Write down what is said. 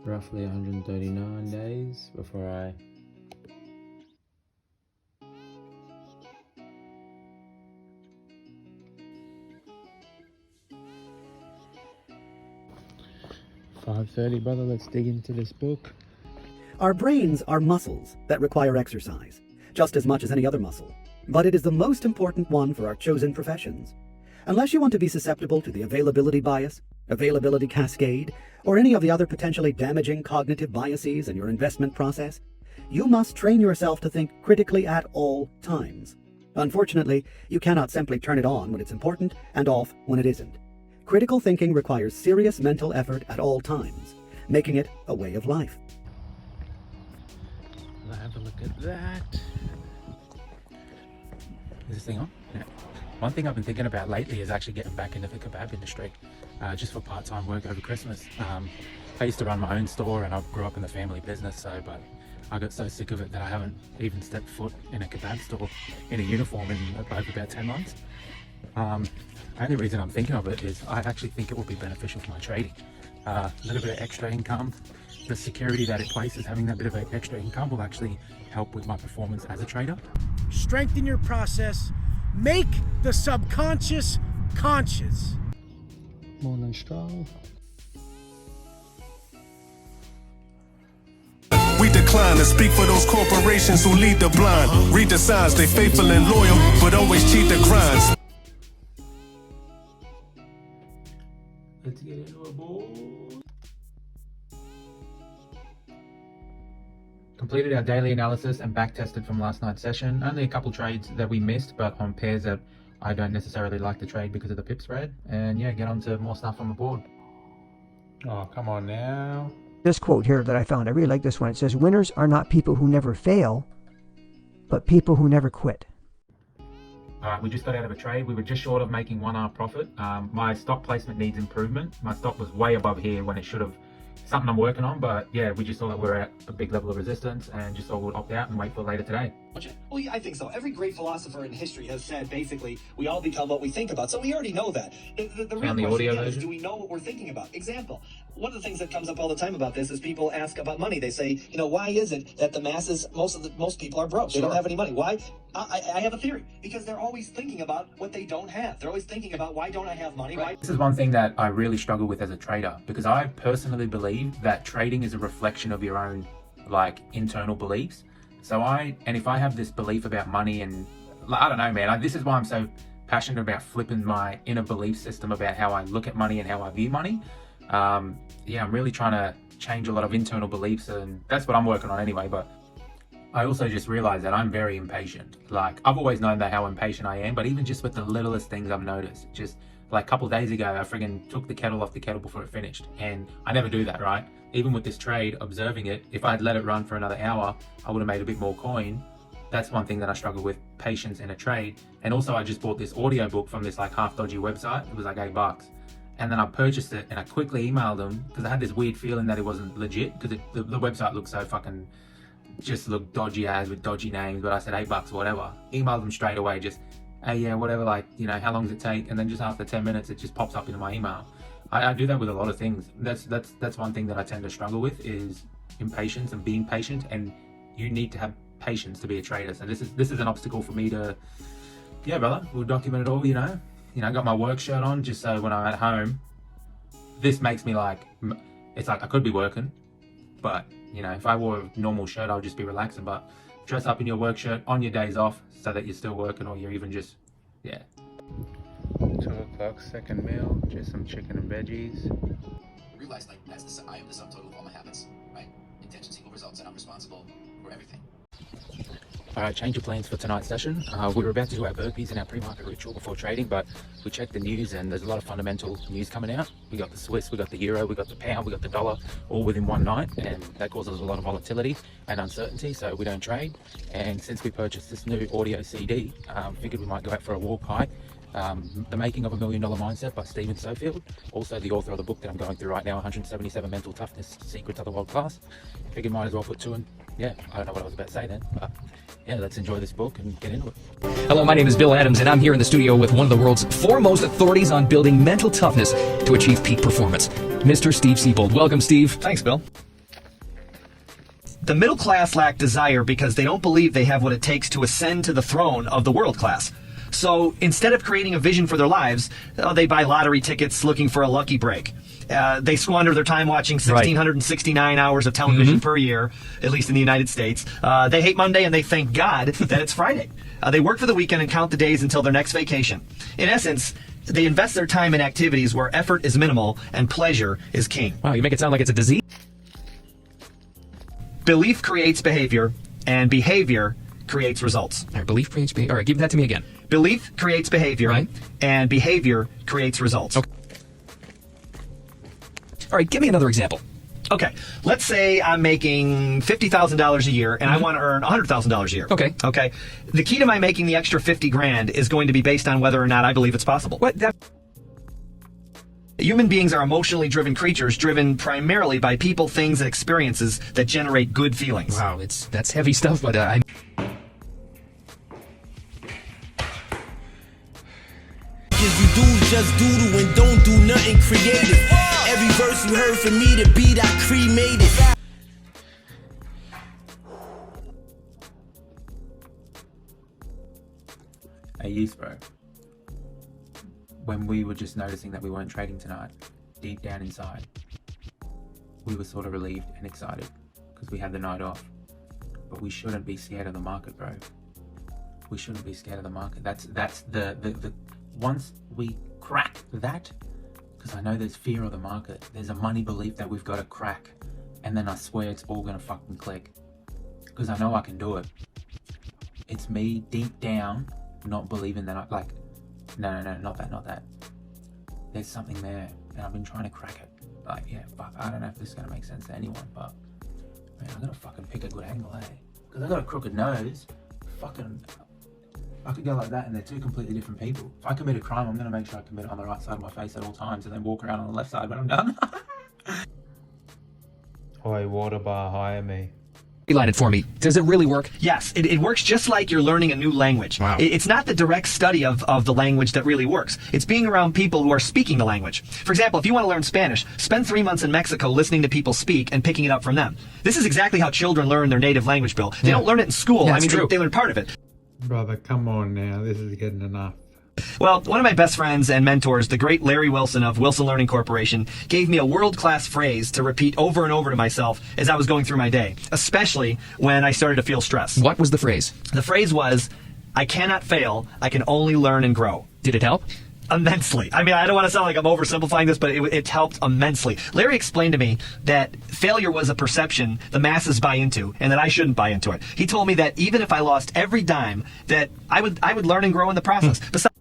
roughly 139 days before I $5:30, brother. Let's dig into this book. Our brains are muscles that require exercise, just as much as any other muscle. But it is the most important one for our chosen professions. Unless you want to be susceptible to the availability bias, availability cascade, or any of the other potentially damaging cognitive biases in your investment process, you must train yourself to think critically at all times. Unfortunately, you cannot simply turn it on when it's important and off when it isn't. Critical thinking requires serious mental effort at all times, making it a way of life. Let's have a look at that. Is this thing on? Yeah. One thing I've been thinking about lately is actually getting back into the kebab industry, just for part-time work over Christmas. I used to run my own store and I grew up in the family business, but I got so sick of it that I haven't even stepped foot in a kebab store in a uniform in about 10 months. The only reason I'm thinking of it is I actually think it will be beneficial for my trading. A little bit of extra income, the security that it places, having that bit of extra income will actually help with my performance as a trader. Strengthen your process. Make the subconscious conscious. Morning stroll. We decline to speak for those corporations who lead the blind. Read the signs, they faithful and loyal, but always cheat the grinds. Let's get into a board. Completed our daily analysis and back tested from last night's session. Only a couple trades that we missed, but on pairs that I don't necessarily like to trade because of the pip spread. And yeah, get on to more stuff on the board. Oh, come on now. This quote here that I found, I really like this one. It says, winners are not people who never fail, but people who never quit. All right, we just got out of a trade. We were just short of making 1 hour profit. My stock placement needs improvement. My stock was way above here when it should have. Something I'm working on, but yeah, we just saw that we're at a big level of resistance and just thought we'd opt out and wait for later today. Well, yeah, I think so. Every great philosopher in history has said, basically, we all become what we think about. So we already know that. The real question again is, do we know what we're thinking about? Example, one of the things that comes up all the time about this is people ask about money. They say, why is it that the masses, most people are broke? They don't have any money. Why? I have a theory. Because they're always thinking about what they don't have. They're always thinking about, why don't I have money? Why? This is one thing that I really struggle with as a trader, because I personally believe that trading is a reflection of your own internal beliefs. So if I have this belief about money, and I don't know, man, this is why I'm so passionate about flipping my inner belief system about how I look at money and how I view money. I'm really trying to change a lot of internal beliefs, and that's what I'm working on anyway. But I also just realized that I'm very impatient. I've always known that how impatient I am, but even just with the littlest things I've noticed. Just a couple of days ago, I friggin' took the kettle off the kettle before it finished, and I never do that, right? Even with this trade, observing it, if I had let it run for another hour, I would have made a bit more coin. That's one thing that I struggle with, patience in a trade. And also I just bought this audio book from this half dodgy website. It was $8. And then I purchased it and I quickly emailed them because I had this weird feeling that it wasn't legit because the website looked so fucking, just looked dodgy as with dodgy names. But I said $8, whatever. Emailed them straight away, just, hey, yeah, whatever, how long does it take? And then just after 10 minutes, it just pops up into my email. I do that with a lot of things. That's one thing that I tend to struggle with is impatience and being patient, and you need to have patience to be a trader. So this is an obstacle for me to, yeah, brother, we'll document it all, I got my work shirt on just so when I'm at home, this makes me it's I could be working, but if I wore a normal shirt, I'll just be relaxing. But dress up in your work shirt on your days off so that you're still working, or you're even just, yeah. 2 o'clock, second meal, just some chicken and veggies. Realize I am the sum total of all my habits, right? Intentions equal results, and I'm responsible for everything. Alright, change of plans for tonight's session. We were about to do our burpees and our pre-market ritual before trading, but we checked the news and there's a lot of fundamental news coming out. We got the Swiss, we got the Euro, we got the pound, we got the dollar, all within one night, and that causes a lot of volatility and uncertainty, so we don't trade. And since we purchased this new audio CD, figured we might go out for a walk high. The Making of a $1 Million Mindset by Stephen Sofield, also the author of the book that I'm going through right now, 177 Mental Toughness Secrets of the World Class. Figured might as well put 2 in. Yeah, I don't know what I was about to say then, but yeah, let's enjoy this book and get into it. Hello, my name is Bill Adams, and I'm here in the studio with one of the world's foremost authorities on building mental toughness to achieve peak performance, Mr. Steve Siebold. Welcome, Steve. Thanks, Bill. The middle class lack desire because they don't believe they have what it takes to ascend to the throne of the world class. So instead of creating a vision for their lives, they buy lottery tickets looking for a lucky break. They squander their time watching 1,669 hours of television per year, at least in the United States. They hate Monday and they thank God that it's Friday. They work for the weekend and count the days until their next vacation. In essence, they invest their time in activities where effort is minimal and pleasure is king. Wow, you make it sound like it's a disease. Belief creates behavior, and behavior creates results. All right, belief creates behavior. All right, give that to me again. Belief creates behavior, Right. and behavior creates results. Okay. All right, give me another example. Okay, let's say I'm making $50,000 a year, and I want to earn $100,000 a year. Okay. Okay. The key to my making the extra 50 grand is going to be based on whether or not I believe it's possible. What? Human beings are emotionally driven creatures, driven primarily by people, things, and experiences that generate good feelings. Wow, that's heavy stuff, but I. You do just doodle and don't do nothing creative. Every verse you heard from me, the beat I cremated. Hey, youth, bro. When we were just noticing that we weren't trading tonight, deep down inside, we were sort of relieved and excited because we had the night off. But we shouldn't be scared of the market, bro. We shouldn't be scared of the market. That's the once we crack that, because I know there's fear of the market. There's a money belief that we've got to crack, and then I swear it's all gonna fucking click. Because I know I can do it. It's me deep down not believing that no, not that. There's something there, and I've been trying to crack it. Like, yeah, fuck, I don't know if this is gonna make sense to anyone, but man, I gotta fucking pick a good angle, eh? Because I got a crooked nose. Fucking, I could go like that, and they're two completely different people. If I commit a crime, I'm gonna make sure I commit it on the right side of my face at all times, and then walk around on the left side when I'm done. Hi, water bar, hire me. Line it for me. Does it really work? Yes, it works just like you're learning a new language. Wow. It's not the direct study of the language that really works. It's being around people who are speaking the language. For example, if you want to learn Spanish, spend 3 months in Mexico listening to people speak and picking it up from them. This is exactly how children learn their native language, Bill. They don't learn it in school. Yeah, I mean, true. they learn part of it. Brother, come on now. This is getting enough. Well, one of my best friends and mentors, the great Larry Wilson of Wilson Learning Corporation, gave me a world-class phrase to repeat over and over to myself as I was going through my day, especially when I started to feel stress. What was the phrase? The phrase was, I cannot fail, I can only learn and grow. Did it help? Immensely. I mean, I don't want to sound like I'm oversimplifying this, but it helped immensely. Larry explained to me that failure was a perception the masses buy into, and that I shouldn't buy into it. He told me that even if I lost every dime, that I would learn and grow in the process. Besides,